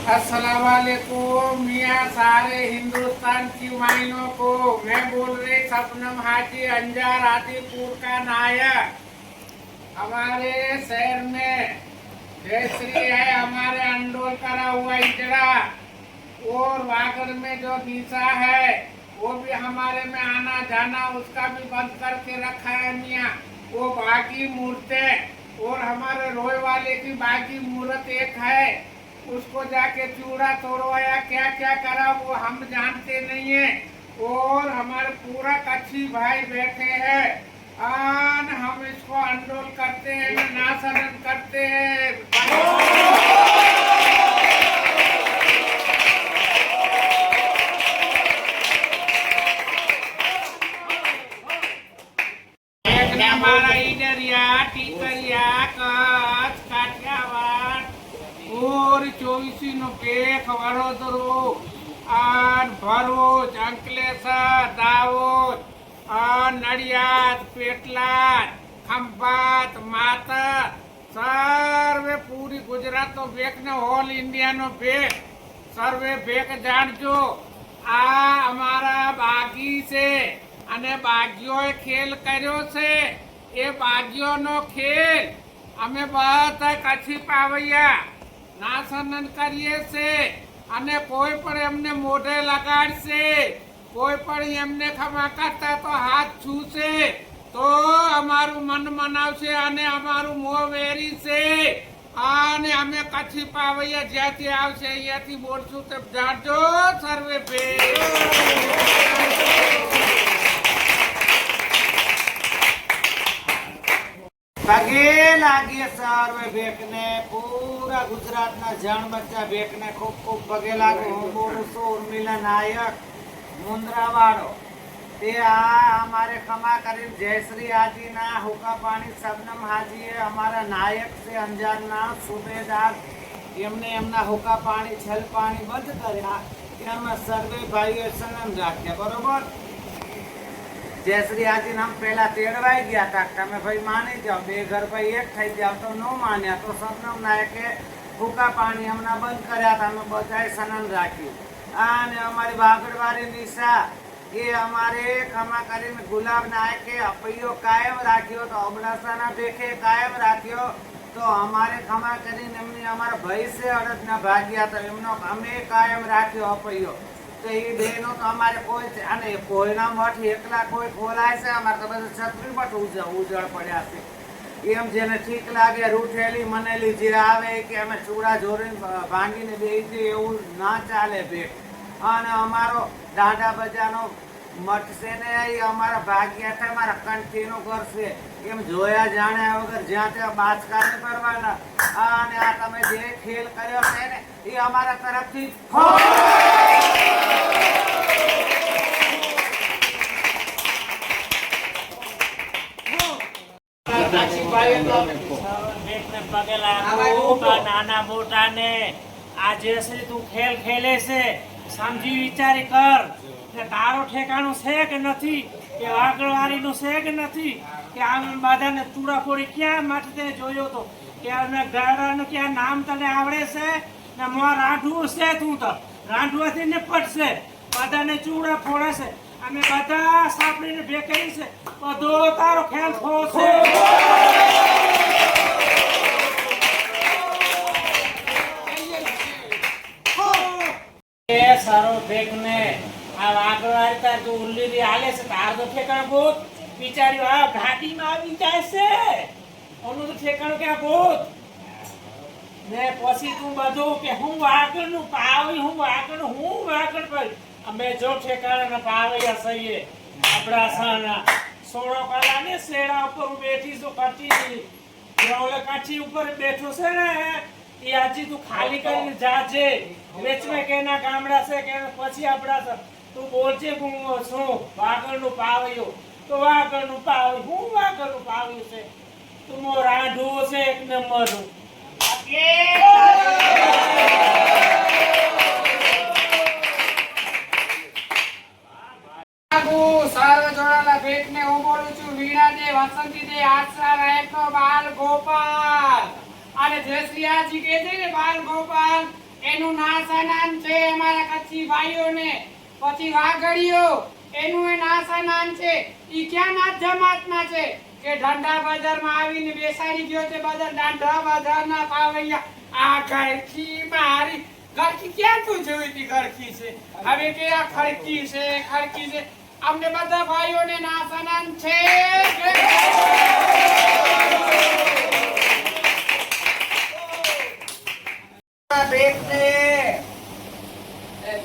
अस्सलाम वालेकुम मियाँ सारे हिंदुस्तान की माइनों को। मैं बोल रही सपनम हाजी अंजार आदिपुर का नायक। हमारे शहर में जयश्री है, हमारे अंडोल करा हुआ इजड़ा और वागड़ में जो दिशा है वो भी हमारे में आना जाना उसका भी बंद करके रखा है मियाँ। वो बागी मूर्ते और हमारे रोए वाले की बागी मूर्त एक है, उसको जाके चूड़ा तोड़वाया क्या क्या करा वो हम जानते नहीं है। और हमारे पूरा कच्छी भाई बैठे हैं और हम इसको आंदोलन करते हैं, नासरन करते हैं। हमारा ईडरिया टीकरिया कच्छ काठियावाड़ और 24 નો પેખ વડોદરો અને ભરૂચ અંકલેશ્વર દાહોદ નડિયાદ પેટલાદ ખંભાત માતર સર્વે પૂરી ગુજરાતનો ભેખ ને ઓલ ઇન્ડિયાનો ભેખ સર્વે ભેખ જાણજો। આ અમારા બાગી છે અને બાગીઓએ ખેલ કર્યો છે। એ બાગીઓનો ખેલ અમે બધા કચ્છી પાવૈયા નાસનન કરીએ છે અને કોઈ પણ એમને મોઢે લગાડશે, કોઈ પણ એમને ખમા કરતા તો હાથ છૂશે તો અમારું મન મનાવશે અને અમારું મોં વેરી છે। અને અમે કચ્છી પાવૈયા જ્યાંથી આવશે અહીંયાથી બોલશું તો જાણજો સર્વે ભે। પગે લાગીએ સર્વે ભેખને, પૂરા ગુજરાતના જણ બચ્ચા ભેખને ખૂબ ખૂબ પગે લાગુ। હું બોલું છું ઉર્મિલા નાયક મુંદ્રાવાળો। તે આ અમારે ખમા કરી જયશ્રી હાજીના હુકા પાણી શબનમ હાજીએ અમારા નાયક છે અંજારના સુબેદાર, એમને એમના હુકા પાણી છલ પાણી બંધ કર્યા એમાં સર્વે ભાઈઓ સનમ રાખ્યા। બરોબર, जयश्री हाजी हम पहला तेड़वाई गया था, તમે ભાઈ માની જાઓ, બે ઘર ભાઈ એક થઈ જાવ તો નો માન્યા તો સબનમ નાયકે ભૂકા પાણી હમણાં બંધ કર્યા હતા, અમે બધાએ સનન રાખ્યું। અને અમારી વાગડવાળી નિશા એ અમારે ખમા કરીને ગુલાબ નાયકે અપૈયો કાયમ રાખ્યો તો અબડાસાના ભેખે કાયમ રાખ્યો તો અમારે ખમા કરીને એમની અમારા ભાઈ છે અડદના ભાગ્યા તો એમનો અમે કાયમ રાખ્યો અપૈયો। તો એ બહેનો તો અમારે કોઈ અને કોઈના મઠ એકલા કોઈ ખોલાય છે, અમારે તો બધું છત્રી મઠ ઉજળ પડ્યા છે। એમ જેને ઠીક લાગે રૂઠેલી મનેલી જે આવે કે અમે ચૂડા જોડીને ભાંગીને બેસી જઈએ એવું ના ચાલે ભેખ। અને અમારો દાંડા બજારનો મઠ છે ને એ અમારા ભાગ્યા છે, અમારા કંઠીનું ઘર છે, એમ જોયા જાણ્યા વગર જ્યાં ત્યાં બાચકા નહીં કરવાના। અને આ તમે જે ખેલ કર્યો છે ને એ અમારા તરફથી નાના મોટા ને આજે તું ખેલ ખેલે છે સમજી વિચારી કર કે તારો ઠેકાણું છે કે નથી, કે વાગડવારી નું છે કે નથી, કે આમ બધાને તુડાફોડી ક્યાં માટે જોયો તો કે અમે ગાડાનું ક્યાં નામ તને આવડે છે ને મોં રાંઢવું છે, તું તો રાંઢવાથી ને પડશે બધાને ચૂડા ફોડે છે, અમે બધા સાંભળીને ભેકેલી છે, બધો તારો ખેલ ખોશે। સારો ભેગ ને આ વાગડવારી તાર તો ઉલ્લીરી હાલે છે, તાર તો ઠેકાણ ભૂત બિચારી આ ઘાટીમાં આવી જાય છે, ઓનું તો ઠેકાણું ક્યાં ભૂત ને પછી તું બધું કે હું વાગડ નું પાવી હું વાગડ ભાઈ અમે જો ઠેકાણા ના પાવ્યા સહીએ આપડા સાના સોળો કલા ને શેડા ઉપર બેઠી તો કાચી ઓલે કાચી ઉપર બેઠો છે ને એ આજી તું ખાલી કરીને જાજે વેચમે કેના ગામડા છે કે પછી આપડા છે, તું બોલજે હું છું વાગડ નું પાવ્યો તો વાગડ નું પાવ્યું હું વાગડ નું પાવ્યું છે, તું મો રાંઢું છે એક નંબર નું સર્વ જોડાલા ભેટ ને હું બોલું છું વીણા દે વસંતી દે આશરા રહેતો બાલ ગોપાલ। અને જયશ્રી હાજી કહે છે ને બાલ ગોપાલ એનું નાસાનાન છે અમારા કચ્છી ભાઈઓને. પછી વાઘડીઓ એનું એ નાસાનાન છે. ઈ ક્યાં નાથ જમાતના છે કે ઢંઢા બજારમાં આવીને બેસાડી ગયો છે બધા ઢંઢા બજારના પાવૈયા. આ ઘરકી મારી ઘરકી ક્યાં તું જોઈ હતી ઘરકી છે હવે કે આ ખડકી છે અમને બધા ભાઈઓને નાસાનાન છે.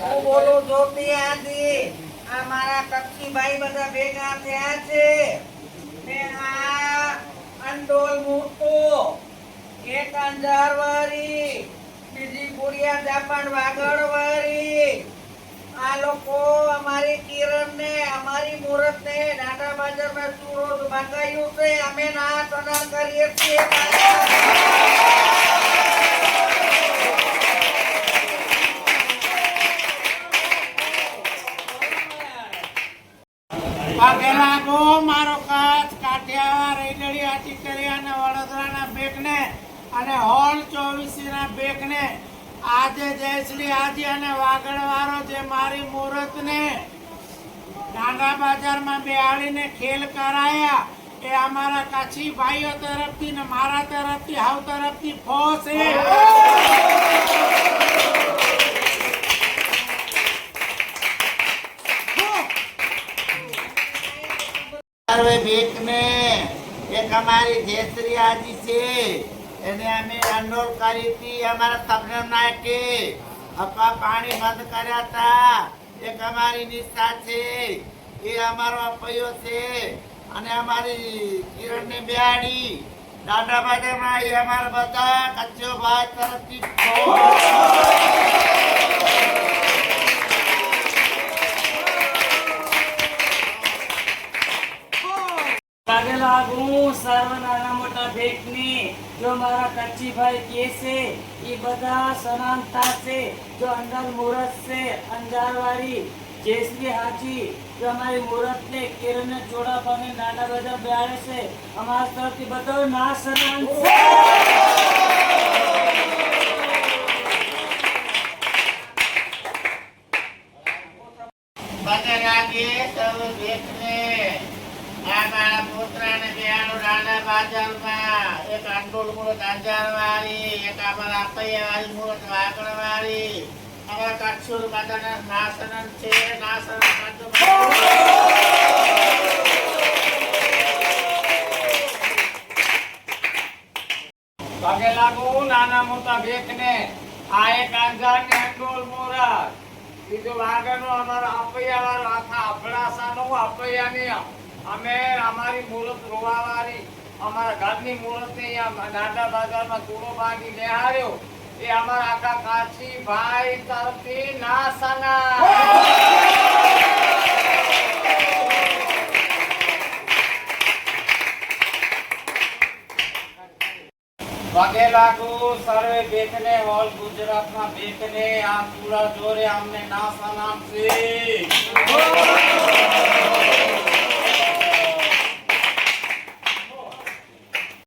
હું બોલું જોતી આજી આ મારા કચ્છી ભાઈ બધા ભેગા થયા છે ને આ અંડોલ મોટો એક અંજારવારી બીજી ગુડિયા જાપાન વાગડવારી આ લોકો અમારી કિરણ ને અમારી મુરત ને ડાટા બાજાર માં ચૂરો ભાગાયું છે અમે ના સનન કરીએ છીએ. મારો કચ્છ કાઠિયાવાડ રેલડી આટીકરી અને વડોદરાના બેકને અને હોલ 24 ના બેકને આજે જયશ્રી હાજી અને વાગડવાળો જે મારી મુહૂર્તને ડાંગા બજારમાં બેહાડીને ખેલ કરાયા એ અમારા કચ્છી ભાઈઓ તરફથી ને મારા તરફથી હાવ તરફથી ફોસ છે. સર્વે ભીખને એક અમારી જયશ્રી આજી છે એને અમે અંડોલ કરી હતી અમારા સબનમ નાયકે અપા પાણી બંધ કર્યા હતા. એક અમારી નિષ્ઠા છે એ અમારો અપૈયો છે અને અમારી કિરણ ને બિહાડી દાદા બાજારમાં એ અમારા બધા કચ્છો ભાઈ તરફથી પગે લાગુ સર્વ નાના મોટા ભેખની જો મારા કચ્છી ભાઈ કે છે એ બધા સનાનતા છે જો અંદર મુહૂર્ત છે અંજારવાળી જયશ્રી હાજી જો અમારી મુહૂર્ત ને કિરણ જોડા પાને નાના બધા બેહાડે છે અમારા તરફથી બધો ના સનાન છે. પગે લાગીએ સર્વ ભીખને આ મારા પુત્રને બિહાડો ડાંડા બાજારમાં એક અંડોલ મુરત અંજારવાળી એક અમારા અપૈયાવાળી મુરત વાગડવાળી અમારા કચ્છુર બધાના નાસનન છે નાસન પગે લાગુ નાના મોટા ભેખને આ એક અંજાર ને અંડોલ મુહૂર્ત બીજું વાગડનો અમારા અપૈયાવાળો આખા અબડાસાનો અપૈયાની અમે અમારી મુહૂર્ત રોવાવાળી અમારા ઘરની મુહૂર્ત ને નાના બજારમાં ચૂડો બાંધી બેહાડ્યો એ અમારા આખા કાચી ભાઈ તરફથી નાસના. પગે લાગુ સર્વે બેકને હોલ ગુજરાતના બેકને આ પૂરા જોરે અમને નાસના છે.